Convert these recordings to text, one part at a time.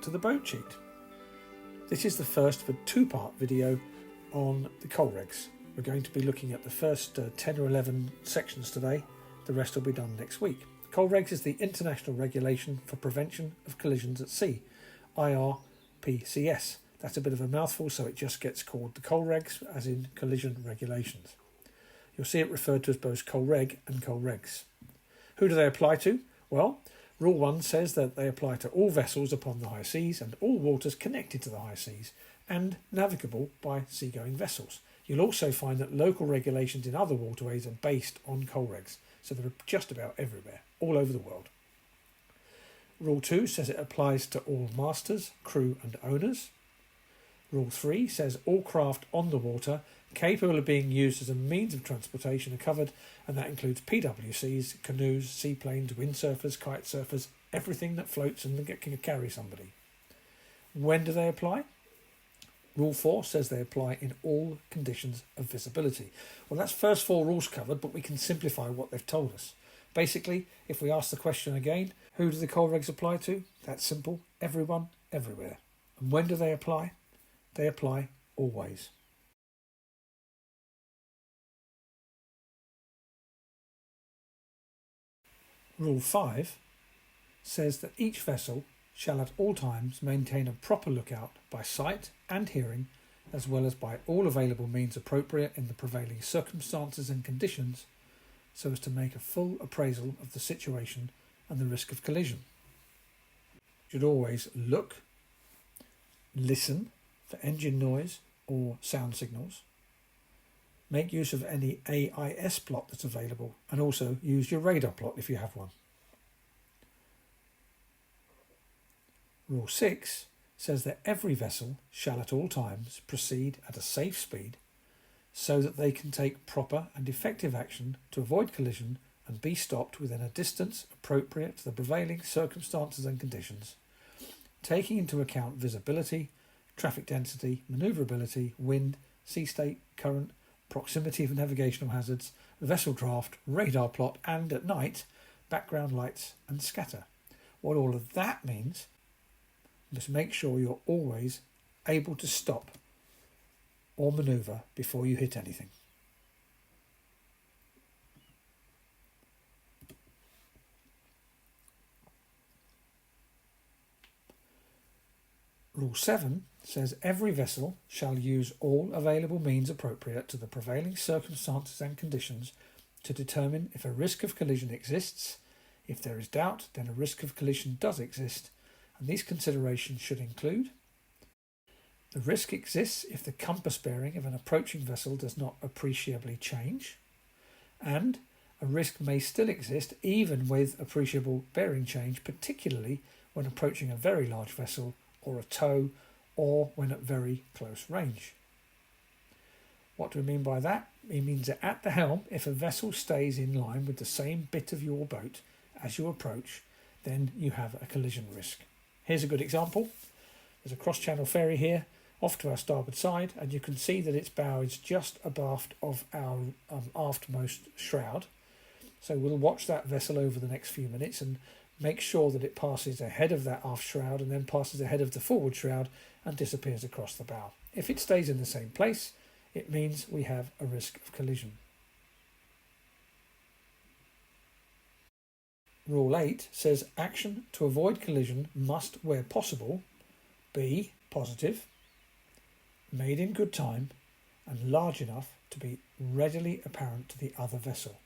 to the boat sheet. This is the first of a two-part video on the COLREGS. We're going to be looking at the first 10 or 11 sections today. The rest will be done next week. COLREGS is the International Regulation for Prevention of Collisions at Sea, IRPCS. That's a bit of a mouthful, so it just gets called the COLREGS, as in Collision Regulations. You'll see it referred to as both COLREG and COLREGS. Who do they apply to? Well, Rule 1 says that they apply to all vessels upon the high seas and all waters connected to the high seas and navigable by seagoing vessels. You'll also find that local regulations in other waterways are based on COLREGS, so they're just about everywhere, all over the world. Rule 2 says it applies to all masters, crew and owners. Rule 3 says all craft on the water capable of being used as a means of transportation are covered, and that includes PWCs, canoes, seaplanes, windsurfers, kite surfers, everything that floats and can carry somebody. When do they apply? Rule 4 says they apply in all conditions of visibility. Well, that's first 4 rules covered, but we can simplify what they've told us. Basically, if we ask the question again, who do the COLREGS apply to? That's simple, everyone, everywhere. And when do they apply? They apply always. Rule 5 says that each vessel shall at all times maintain a proper lookout by sight and hearing, as well as by all available means appropriate in the prevailing circumstances and conditions, so as to make a full appraisal of the situation and the risk of collision. You should always look, listen for engine noise or sound signals, make use of any AIS plot that's available, and also use your radar plot if you have one. Rule 6 says that every vessel shall at all times proceed at a safe speed so that they can take proper and effective action to avoid collision and be stopped within a distance appropriate to the prevailing circumstances and conditions, taking into account visibility, traffic density, manoeuvrability, wind, sea state, current, proximity of navigational hazards, vessel draft, radar plot, and at night, background lights and scatter. What all of that means, you must make sure you're always able to stop or manoeuvre before you hit anything. Rule 7 says every vessel shall use all available means appropriate to the prevailing circumstances and conditions to determine if a risk of collision exists. If there is doubt, then a risk of collision does exist, and these considerations should include: the risk exists if the compass bearing of an approaching vessel does not appreciably change, and a risk may still exist even with appreciable bearing change, particularly when approaching a very large vessel or a tow, or when at very close range. What do we mean by that? It means that at the helm, if a vessel stays in line with the same bit of your boat as you approach, then you have a collision risk. Here's a good example. There's a cross-channel ferry here off to our starboard side, and you can see that its bow is just abaft of our aftmost shroud. So we'll watch that vessel over the next few minutes and make sure that it passes ahead of that aft shroud and then passes ahead of the forward shroud and disappears across the bow. If it stays in the same place, it means we have a risk of collision. Rule 8 says action to avoid collision must, where possible, be positive, made in good time, and large enough to be readily apparent to the other vessel.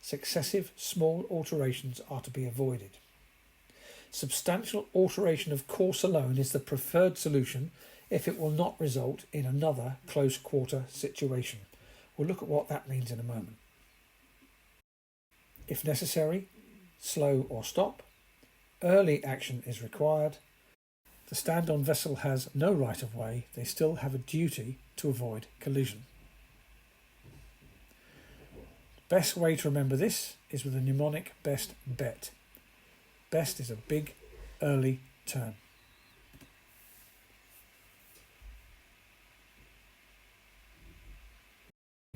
Successive small alterations are to be avoided. Substantial alteration of course alone is the preferred solution if it will not result in another close quarter situation. We'll look at what that means in a moment. If necessary, slow or stop. Early action is required. The stand-on vessel has no right of way. They still have a duty to avoid collision. Best way to remember this is with a mnemonic best bet. Best is a big, early term.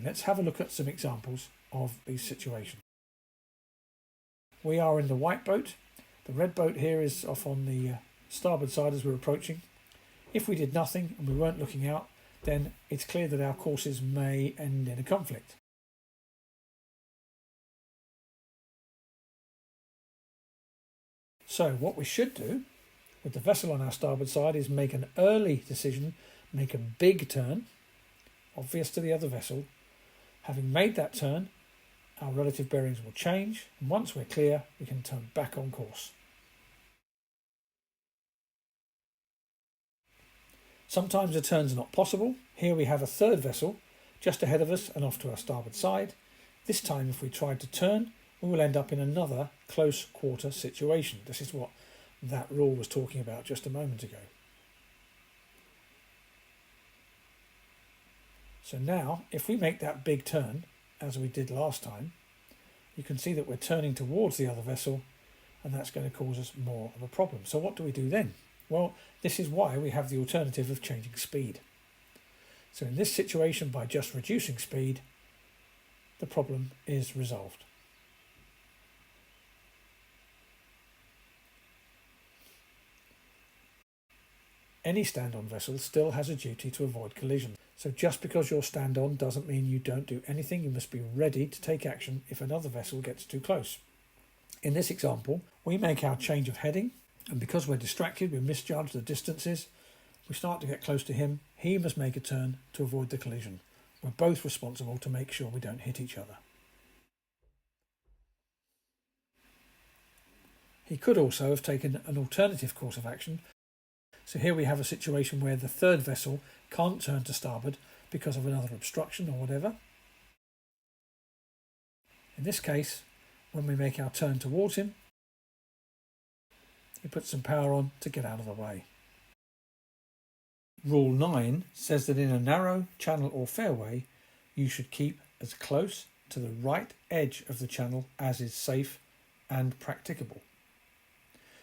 Let's have a look at some examples of these situations. We are in the white boat. The red boat here is off on the starboard side as we're approaching. If we did nothing and we weren't looking out, then it's clear that our courses may end in a conflict. So what we should do with the vessel on our starboard side is make an early decision, make a big turn, obvious to the other vessel. Having made that turn, our relative bearings will change, and once we're clear, we can turn back on course. Sometimes the turns are not possible. Here we have a third vessel just ahead of us and off to our starboard side. This time, if we tried to turn, we will end up in another close quarter situation. This is what that rule was talking about just a moment ago. So now, if we make that big turn, as we did last time, you can see that we're turning towards the other vessel, and that's going to cause us more of a problem. So what do we do then? Well, this is why we have the alternative of changing speed. So in this situation, by just reducing speed, the problem is resolved. Any stand-on vessel still has a duty to avoid collision. So just because you're stand-on doesn't mean you don't do anything. You must be ready to take action if another vessel gets too close. In this example, we make our change of heading, and because we're distracted, we misjudge the distances. We start to get close to him. He must make a turn to avoid the collision. We're both responsible to make sure we don't hit each other. He could also have taken an alternative course of action. So here we have a situation where the third vessel can't turn to starboard because of another obstruction or whatever. In this case, when we make our turn towards him, he puts some power on to get out of the way. Rule 9 says that in a narrow channel or fairway, you should keep as close to the right edge of the channel as is safe and practicable.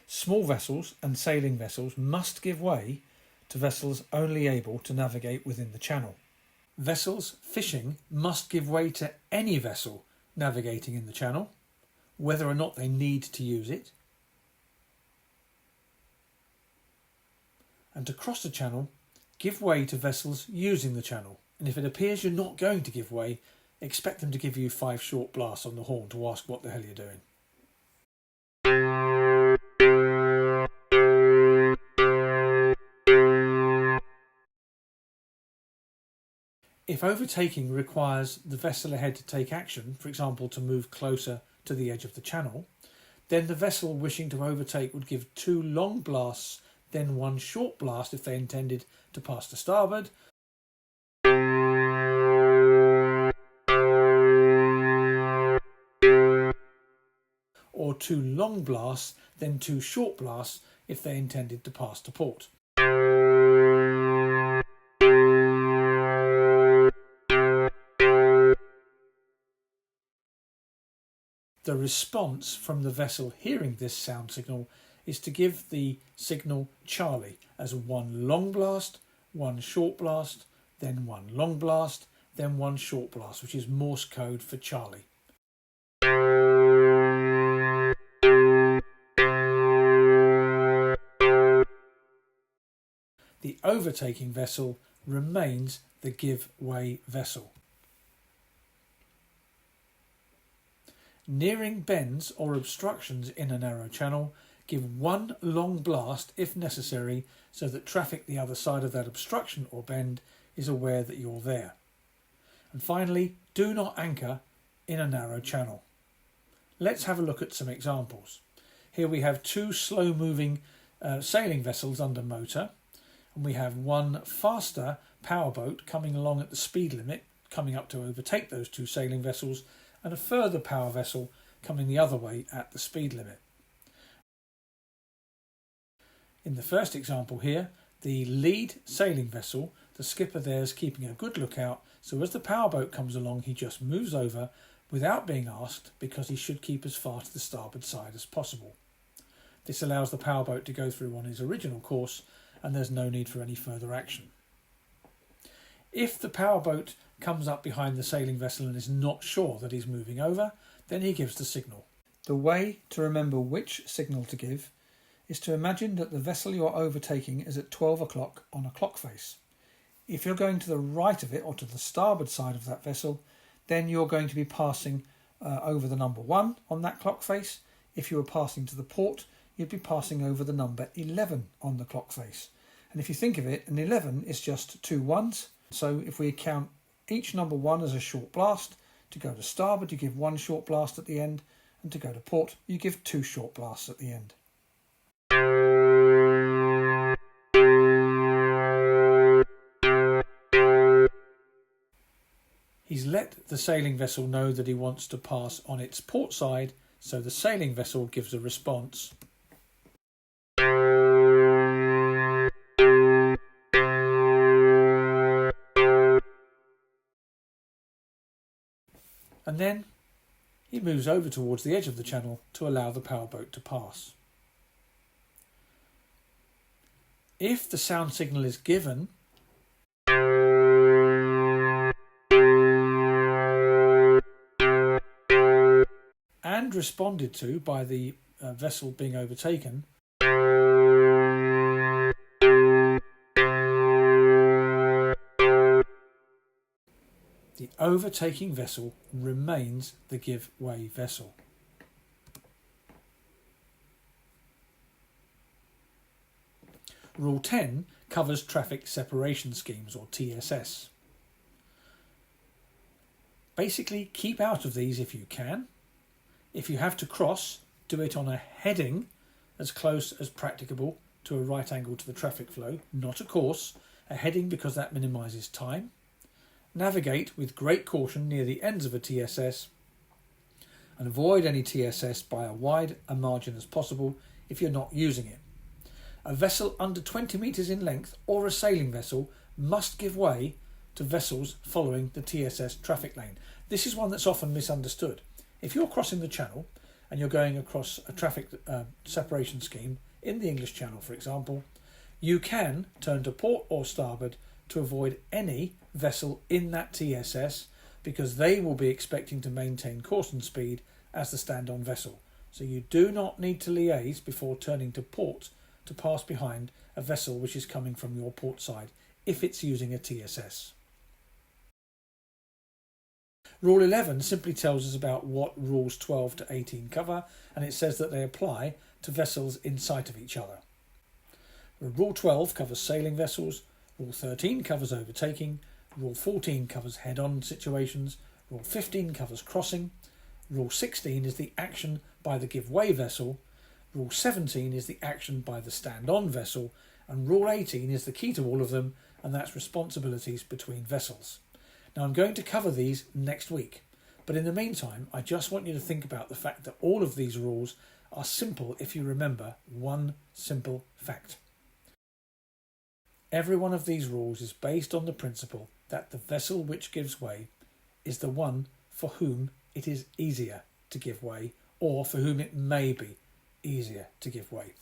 Small vessels and sailing vessels must give way to vessels only able to navigate within the channel. Vessels fishing must give way to any vessel navigating in the channel, whether or not they need to use it. And to cross the channel, give way to vessels using the channel. And if it appears you're not going to give way, expect them to give you 5 short blasts on the horn to ask what the hell you're doing. If overtaking requires the vessel ahead to take action, for example to move closer to the edge of the channel, then the vessel wishing to overtake would give 2 long blasts, then 1 short blast if they intended to pass to starboard, or 2 long blasts, then 2 short blasts if they intended to pass to port. The response from the vessel hearing this sound signal is to give the signal Charlie as 1 long blast, 1 short blast, then 1 long blast, then 1 short blast, which is Morse code for Charlie. The overtaking vessel remains the give way vessel. Nearing bends or obstructions in a narrow channel, give 1 long blast if necessary so that traffic the other side of that obstruction or bend is aware that you're there. And finally, do not anchor in a narrow channel. Let's have a look at some examples. Here we have 2 slow-moving sailing vessels under motor, and we have 1 faster powerboat coming along at the speed limit, coming up to overtake those 2 sailing vessels, and a further power vessel coming the other way at the speed limit. In the first example here, the lead sailing vessel, the skipper there is keeping a good lookout, so as the powerboat comes along he just moves over without being asked because he should keep as far to the starboard side as possible. This allows the powerboat to go through on his original course and there's no need for any further action. If the powerboat comes up behind the sailing vessel and is not sure that he's moving over, then he gives the signal. The way to remember which signal to give is to imagine that the vessel you're overtaking is at 12 o'clock on a clock face. If you're going to the right of it or to the starboard side of that vessel, then you're going to be passing over the number 1 on that clock face. If you were passing to the port, you'd be passing over the number 11 on the clock face. And if you think of it, an 11 is just 2 ones. So if we count each number 1 as a short blast, to go to starboard you give 1 short blast at the end, and to go to port you give 2 short blasts at the end. He's let the sailing vessel know that he wants to pass on its port side, so the sailing vessel gives a response. And then he moves over towards the edge of the channel to allow the powerboat to pass. If the sound signal is given, and responded to by the vessel being overtaken, the overtaking vessel remains the give way vessel. Rule 10 covers traffic separation schemes, or TSS. Basically, keep out of these if you can. If you have to cross, do it on a heading as close as practicable to a right angle to the traffic flow, not a course, a heading because that minimises time. Navigate with great caution near the ends of a TSS and avoid any TSS by as wide a margin as possible if you're not using it. A vessel under 20 metres in length or a sailing vessel must give way to vessels following the TSS traffic lane. This is one that's often misunderstood. If you're crossing the channel and you're going across a traffic separation scheme in the English Channel, for example, you can turn to port or starboard to avoid any vessel in that TSS because they will be expecting to maintain course and speed as the stand-on vessel. So you do not need to liaise before turning to port to pass behind a vessel which is coming from your port side if it's using a TSS. Rule 11 simply tells us about what rules 12 to 18 cover, and it says that they apply to vessels in sight of each other. Rule 12 covers sailing vessels, Rule 13 covers overtaking, Rule 14 covers head-on situations, Rule 15 covers crossing, Rule 16 is the action by the give-way vessel, Rule 17 is the action by the stand-on vessel, and Rule 18 is the key to all of them, and that's responsibilities between vessels. Now I'm going to cover these next week, but in the meantime I just want you to think about the fact that all of these rules are simple if you remember one simple fact. Every one of these rules is based on the principle that the vessel which gives way is the one for whom it is easier to give way, or for whom it may be easier to give way.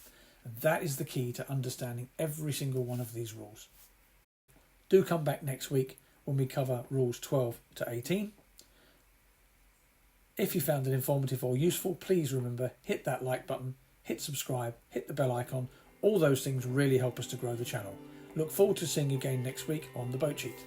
And that is the key to understanding every single one of these rules. Do come back next week when we cover rules 12 to 18. If you found it informative or useful, please remember, hit that like button, hit subscribe, hit the bell icon. All those things really help us to grow the channel. Look forward to seeing you again next week on The Boat Sheet.